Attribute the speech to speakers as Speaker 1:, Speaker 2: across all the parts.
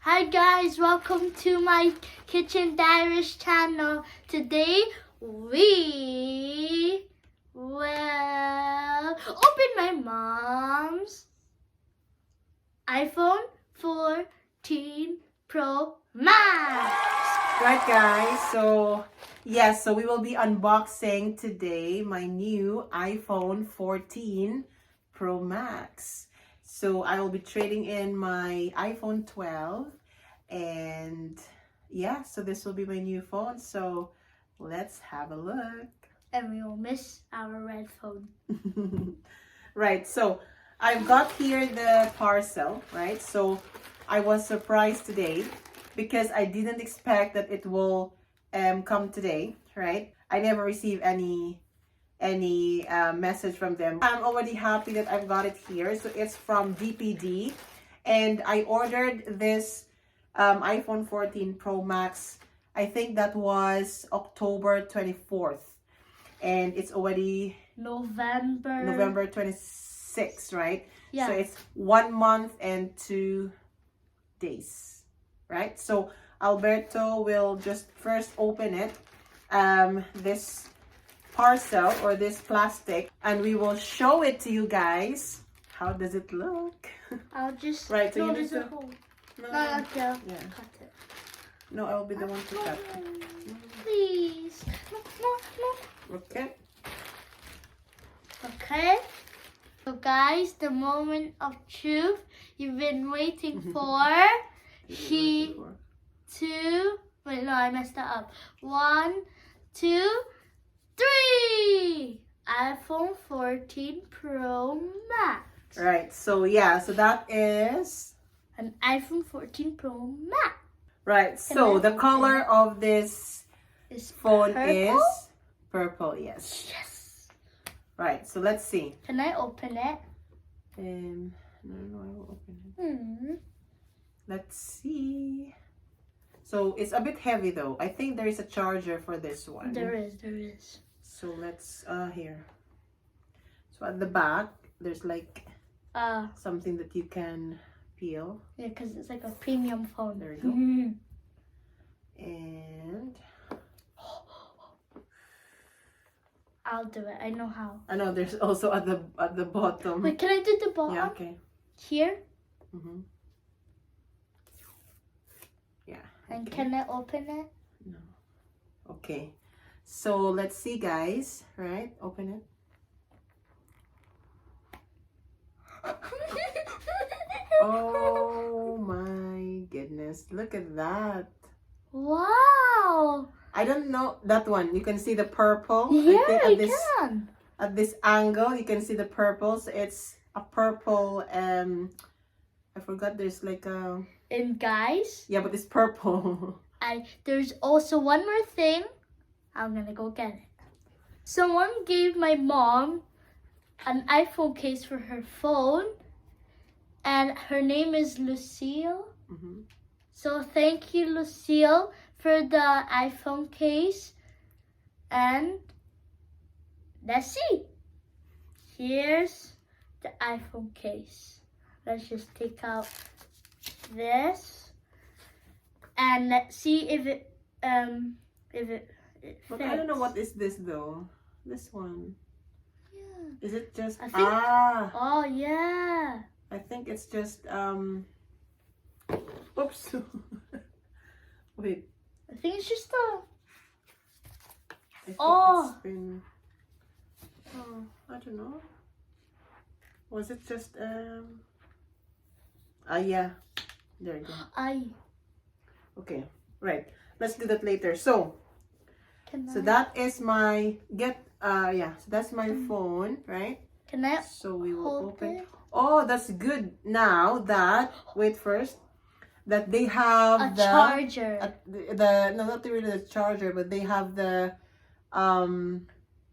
Speaker 1: Hi guys, welcome to my Kitchen Diaries channel. Today we will open my mom's iPhone 14 Pro Max.
Speaker 2: Right guys, so we will be unboxing today my new iPhone 14 Pro Max. So I will be trading in my iPhone 12 and so this will be my new phone. So let's have a look.
Speaker 1: And we will miss our red phone.
Speaker 2: Right, so I've got here the parcel, right? So I was surprised today because I didn't expect that it will come today, right? I never received any message from them. I'm already happy that I've got it here. So it's from DPD, and I ordered this iPhone 14 Pro Max. I think that was October 24th, and it's already November 26th, right?
Speaker 1: Yeah.
Speaker 2: So it's 1 month and 2 days, right? So Alberto will just first open it, this parcel or this plastic, and we will show it to you guys. How does it look?
Speaker 1: I'll just
Speaker 2: Right, so
Speaker 1: no,
Speaker 2: you
Speaker 1: there's
Speaker 2: need
Speaker 1: a
Speaker 2: to
Speaker 1: hole.
Speaker 2: no,
Speaker 1: No, cut it.
Speaker 2: no, I will be the one to cut.
Speaker 1: Please. No.
Speaker 2: Okay.
Speaker 1: Okay. So guys, the moment of truth you've been waiting for. Wait, no, I messed that up. 1, 2, 3. iPhone 14 Pro Max.
Speaker 2: Right. So so that is
Speaker 1: An iPhone 14 Pro Max.
Speaker 2: right. So the color of this
Speaker 1: Is
Speaker 2: phone
Speaker 1: purple?
Speaker 2: is purple. Yes.
Speaker 1: Yes.
Speaker 2: Right. So let's see.
Speaker 1: Can I open it?
Speaker 2: No, I will open it.
Speaker 1: Hmm.
Speaker 2: Let's see. So it's a bit heavy though. I think there is a charger for this one.
Speaker 1: There is.
Speaker 2: So let's here. So at the back, there's like something that you can peel.
Speaker 1: Yeah, because it's like a premium phone.
Speaker 2: There you go. And
Speaker 1: I'll do it. I know how.
Speaker 2: I know there's also at the bottom.
Speaker 1: Wait, can I do the bottom?
Speaker 2: Yeah. Okay.
Speaker 1: Here?
Speaker 2: Mhm. Yeah.
Speaker 1: And
Speaker 2: okay.
Speaker 1: can I open it?
Speaker 2: No. Okay. So let's see, guys. Right? Open it. Oh my goodness. Look at that.
Speaker 1: Wow.
Speaker 2: I don't know that one. You can see the purple.
Speaker 1: Yeah,
Speaker 2: I
Speaker 1: I
Speaker 2: think
Speaker 1: can.
Speaker 2: at this angle, you can see the purple. So it's a purple. I forgot. There's like a.
Speaker 1: And guys,
Speaker 2: Yeah, but it's purple.
Speaker 1: there's also one more thing. I'm gonna go get it. Someone gave my mom an iPhone case for her phone, and her name is Lucille.
Speaker 2: Mm-hmm.
Speaker 1: So thank you, Lucille, for the iPhone case. And let's see. Here's the iPhone case. Let's just take out this and let's see if it fits.
Speaker 2: But I don't know what is this though. This one.
Speaker 1: Yeah.
Speaker 2: Is it just
Speaker 1: I think- Oh yeah.
Speaker 2: I think it's just oops. Wait.
Speaker 1: I think it's just a.
Speaker 2: I think
Speaker 1: Oh.
Speaker 2: it's been I don't know. Was it just yeah. There you go. Okay. Right. Let's do that later. So that is my so that's my phone, right?
Speaker 1: Can I
Speaker 2: So we will
Speaker 1: hold
Speaker 2: open.
Speaker 1: it?
Speaker 2: Oh, that's good. Now that that they have
Speaker 1: A charger.
Speaker 2: no, not really the charger, but they have the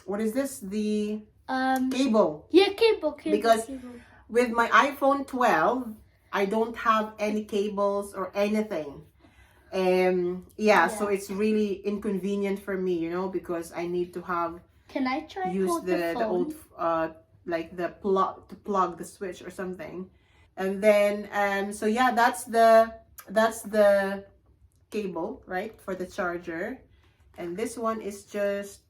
Speaker 2: what is this? The cable.
Speaker 1: Yeah, cable.
Speaker 2: Because-
Speaker 1: cable.
Speaker 2: With my iPhone 12, I don't have any cables or anything. So it's really inconvenient for me, because I need to have
Speaker 1: Can I try
Speaker 2: use
Speaker 1: hold
Speaker 2: the
Speaker 1: phone?
Speaker 2: old like the plug to plug the switch or something. And then so that's the that's the cable, right, for the charger. And this one is just,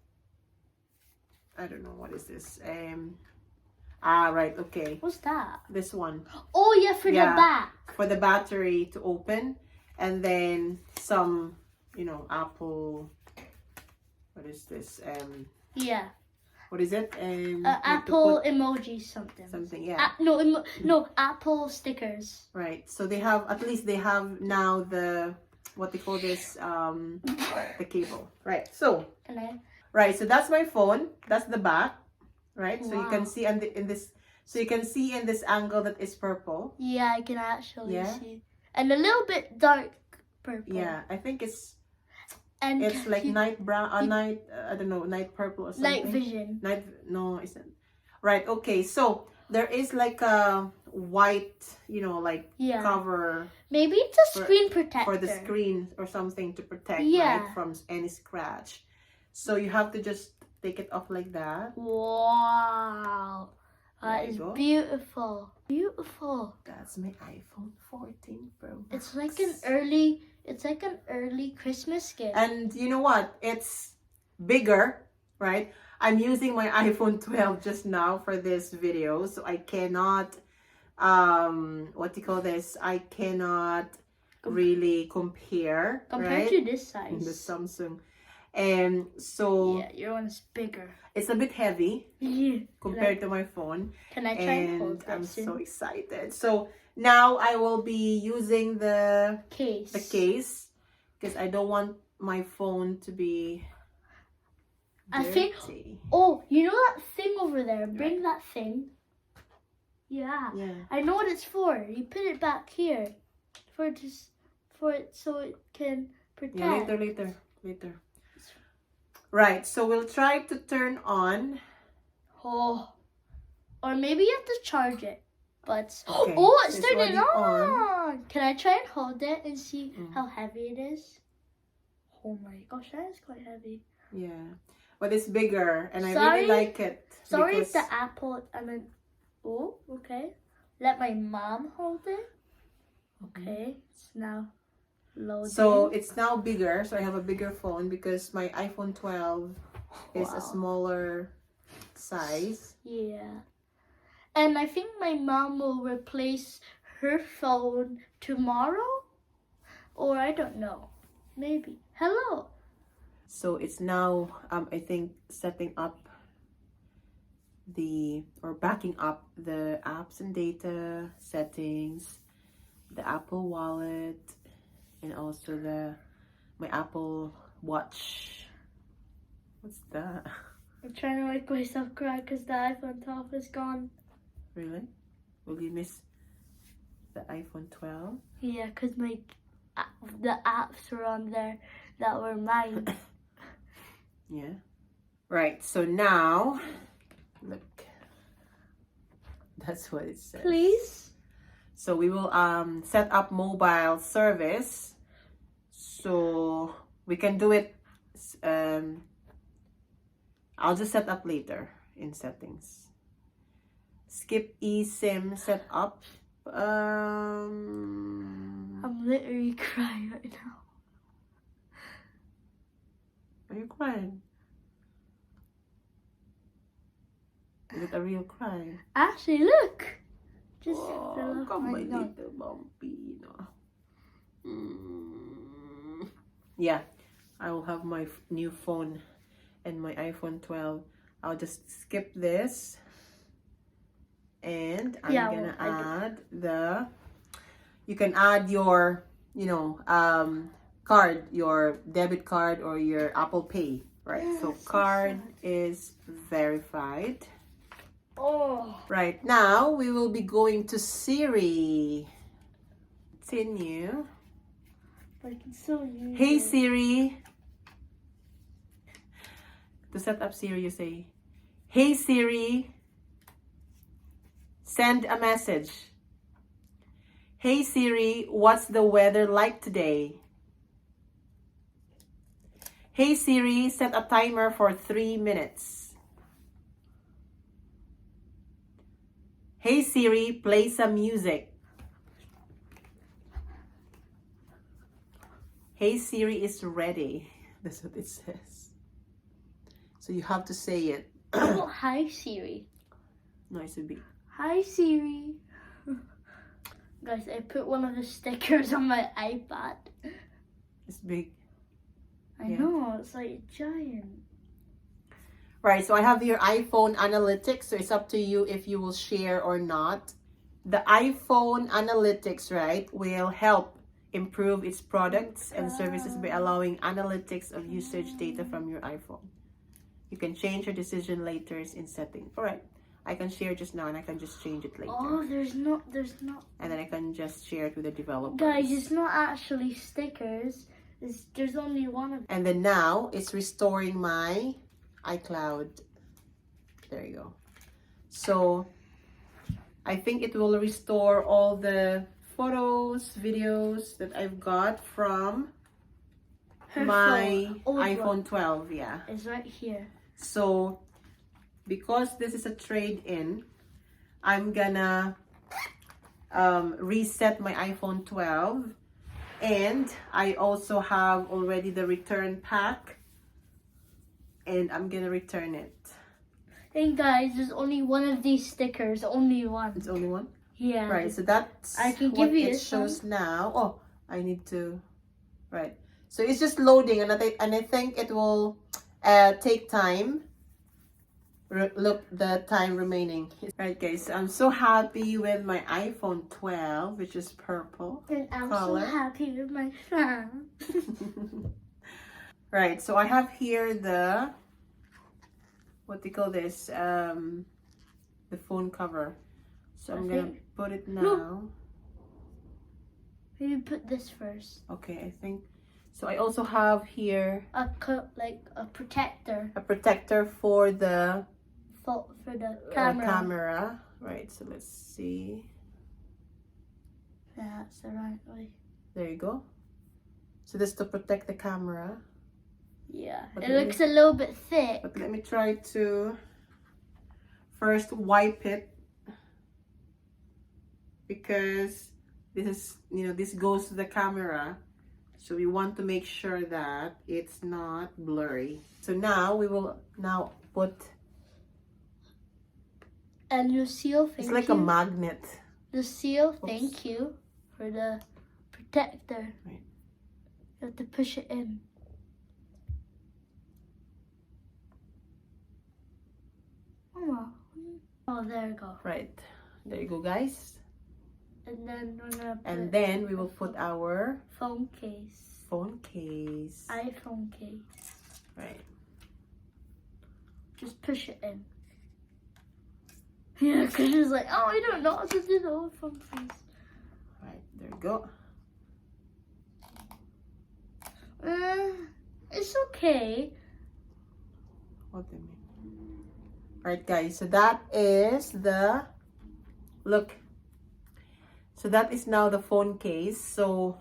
Speaker 2: I don't know, what is this? Right, okay.
Speaker 1: What's that?
Speaker 2: This one.
Speaker 1: Oh yeah, for the back.
Speaker 2: For the battery to open. And then some, Apple, what is this?
Speaker 1: Yeah.
Speaker 2: What is it?
Speaker 1: Apple emoji something.
Speaker 2: Something, yeah.
Speaker 1: No, Apple stickers.
Speaker 2: Right. So at least they have now the, what they call this, the cable. Right. So, right. So that's my phone. That's the back. Right. So you can see in this angle that is purple.
Speaker 1: Yeah, I can actually see. And a little bit dark purple.
Speaker 2: Yeah, I think it's like night brown, I don't know, night purple or something.
Speaker 1: Night vision.
Speaker 2: No, it's not. Right, okay. So there is like a white, cover.
Speaker 1: Maybe it's a screen protector.
Speaker 2: For the screen or something to protect,
Speaker 1: right,
Speaker 2: from any scratch. So you have to just take it off like that.
Speaker 1: Wow. That is beautiful. Beautiful.
Speaker 2: That's my iPhone 14 Pro Max.
Speaker 1: It's like an early Christmas gift.
Speaker 2: And you know what? It's bigger, right? I'm using my iPhone 12 just now for this video, so I cannot what do you call this? I cannot really compare
Speaker 1: compared to this size.
Speaker 2: The Samsung. And so
Speaker 1: yeah, your one's bigger.
Speaker 2: It's a bit heavy compared to my phone.
Speaker 1: Can I try and hold that?
Speaker 2: I'm so excited. So now I will be using the case because I don't want my phone to be dirty.
Speaker 1: Oh, you know that thing over there? Bring that thing. Yeah. I know what it's for. You put it back here for it so it can protect.
Speaker 2: Yeah, later. Right, so we'll try to turn on.
Speaker 1: Oh, or maybe you have to charge it. But
Speaker 2: okay,
Speaker 1: it's turning on. Can I try and hold it and see how heavy it is? Oh my gosh, that is quite heavy.
Speaker 2: Yeah, but it's bigger, and I really like it.
Speaker 1: Sorry if the Apple. Oh, okay. Let my mom hold it. Okay, it's now loading.
Speaker 2: So it's now bigger, so I have a bigger phone because my iPhone 12 is a smaller size.
Speaker 1: Yeah. And I think my mom will replace her phone tomorrow, or I don't know. Maybe. Hello.
Speaker 2: So it's now, I think, setting up backing up the apps and data settings, the Apple Wallet, and also my Apple Watch. What's that?
Speaker 1: I'm trying to make myself cry because the iPhone 12 is gone.
Speaker 2: Really? Will you miss the iPhone 12?
Speaker 1: Yeah, because the apps were on there that were mine.
Speaker 2: Yeah. Right, so now, look. That's what it says.
Speaker 1: Please?
Speaker 2: So we will set up mobile service. So we can do it. I'll just set up later in settings. Skip eSIM setup.
Speaker 1: I'm literally crying right now.
Speaker 2: Are you crying? Is it a real cry?
Speaker 1: Actually, look. Just
Speaker 2: come my little bambino. Yeah, I will have my new phone and my iPhone 12. I'll just skip this. And I'm gonna add you can add your, card, your debit card or your Apple Pay, right? So card is verified.
Speaker 1: Oh.
Speaker 2: Right, now we will be going to Siri. Continue.
Speaker 1: But I can still use
Speaker 2: Hey
Speaker 1: it.
Speaker 2: Siri. To set up Siri, you say, hey Siri, send a message. Hey Siri, what's the weather like today? Hey Siri, set a timer for 3 minutes. Hey Siri, play some music. Hey Siri is ready. That's what it says. So you have to say it.
Speaker 1: How about hi Siri?
Speaker 2: No, it's a big.
Speaker 1: Hi Siri. Guys, I put one of the stickers on my iPad.
Speaker 2: It's big.
Speaker 1: I
Speaker 2: Yeah.
Speaker 1: know, it's like giant.
Speaker 2: Right, so I have your iPhone analytics, so it's up to you if you will share or not. The iPhone analytics, right, will help improve its products and services by allowing analytics of usage data from your iPhone. You can change your decision later in setting. All right, I can share just now and I can just change it later.
Speaker 1: Oh, there's not.
Speaker 2: And then I can just share it with the developers.
Speaker 1: Guys, it's not actually stickers. There's only one of them.
Speaker 2: And then now it's restoring my iCloud. There you go. So I think it will restore all the photos, videos that I've got from my iPhone 12. Yeah,
Speaker 1: it's right here.
Speaker 2: So because this is a trade-in, I'm gonna reset my iPhone 12, and I also have already the return pack, and I'm gonna return it.
Speaker 1: Hey guys, there's only one of these stickers. Only one.
Speaker 2: It's only one?
Speaker 1: Yeah.
Speaker 2: Right, so that's
Speaker 1: I can
Speaker 2: what
Speaker 1: give you
Speaker 2: it
Speaker 1: this
Speaker 2: shows now. Oh, I need to, right. So it's just loading, and I think it will take time. Look, the time remaining. Right, guys, I'm so happy with my iPhone 12, which is purple
Speaker 1: And I'm
Speaker 2: color.
Speaker 1: so happy with my phone.
Speaker 2: Right, so I have here the, what do you call this? The phone cover. So I'm gonna put it now.
Speaker 1: Maybe put this first.
Speaker 2: Okay, I think. So I also have here
Speaker 1: like a protector.
Speaker 2: A protector for the
Speaker 1: camera.
Speaker 2: Right, so let's see.
Speaker 1: That's the right way.
Speaker 2: There you go. So this to protect the camera.
Speaker 1: Yeah,
Speaker 2: But
Speaker 1: it looks a little bit thick.
Speaker 2: But let me try to first wipe it, because this is, this goes to the camera. So we want to make sure that it's not blurry. So now we will put.
Speaker 1: And you seal,
Speaker 2: It's like a magnet.
Speaker 1: The seal, thank you, for the protector.
Speaker 2: Right.
Speaker 1: You have to push it in. Oh, there you go.
Speaker 2: Right. There you go, guys.
Speaker 1: And then we're gonna
Speaker 2: And then we will put our
Speaker 1: phone case.
Speaker 2: Phone case.
Speaker 1: iPhone case.
Speaker 2: Right.
Speaker 1: Just push it in. Yeah, because it's like, oh, I don't know how to do the whole phone case.
Speaker 2: Right, there you go.
Speaker 1: It's okay.
Speaker 2: What do you mean? Right, guys, so that is the look. So that is now the phone case. So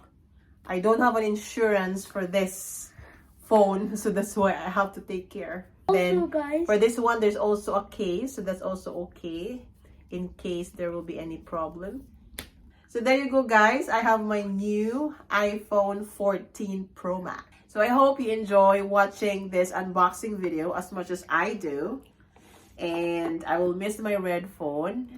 Speaker 2: I don't have an insurance for this phone, so that's why I have to take care.
Speaker 1: Also,
Speaker 2: Then
Speaker 1: guys,
Speaker 2: for this one, there's also a case, so that's also okay in case there will be any problem. So there you go, guys. I have my new iPhone 14 Pro Max. So I hope you enjoy watching this unboxing video as much as I do. And I will miss my red phone,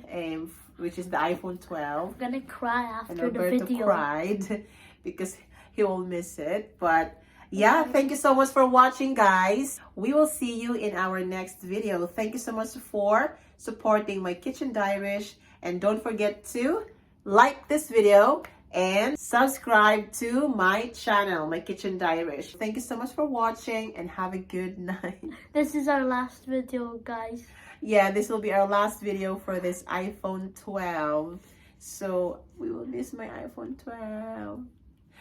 Speaker 2: which is the iPhone 12.
Speaker 1: I'm gonna cry after
Speaker 2: And
Speaker 1: the
Speaker 2: Alberto
Speaker 1: video.
Speaker 2: cried because he will miss it. But yeah, thank you so much for watching, guys. We will see you in our next video. Thank you so much for supporting my Kitchen Diarish. And don't forget to like this video and subscribe to my channel, my Kitchen Diarish. Thank you so much for watching and have a good night.
Speaker 1: This is our last video, guys.
Speaker 2: Yeah, this will be our last video for this iPhone 12. So we will miss my iPhone 12.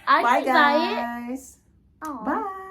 Speaker 1: I
Speaker 2: Bye,
Speaker 1: can buy it.
Speaker 2: guys.
Speaker 1: Aw.
Speaker 2: Bye.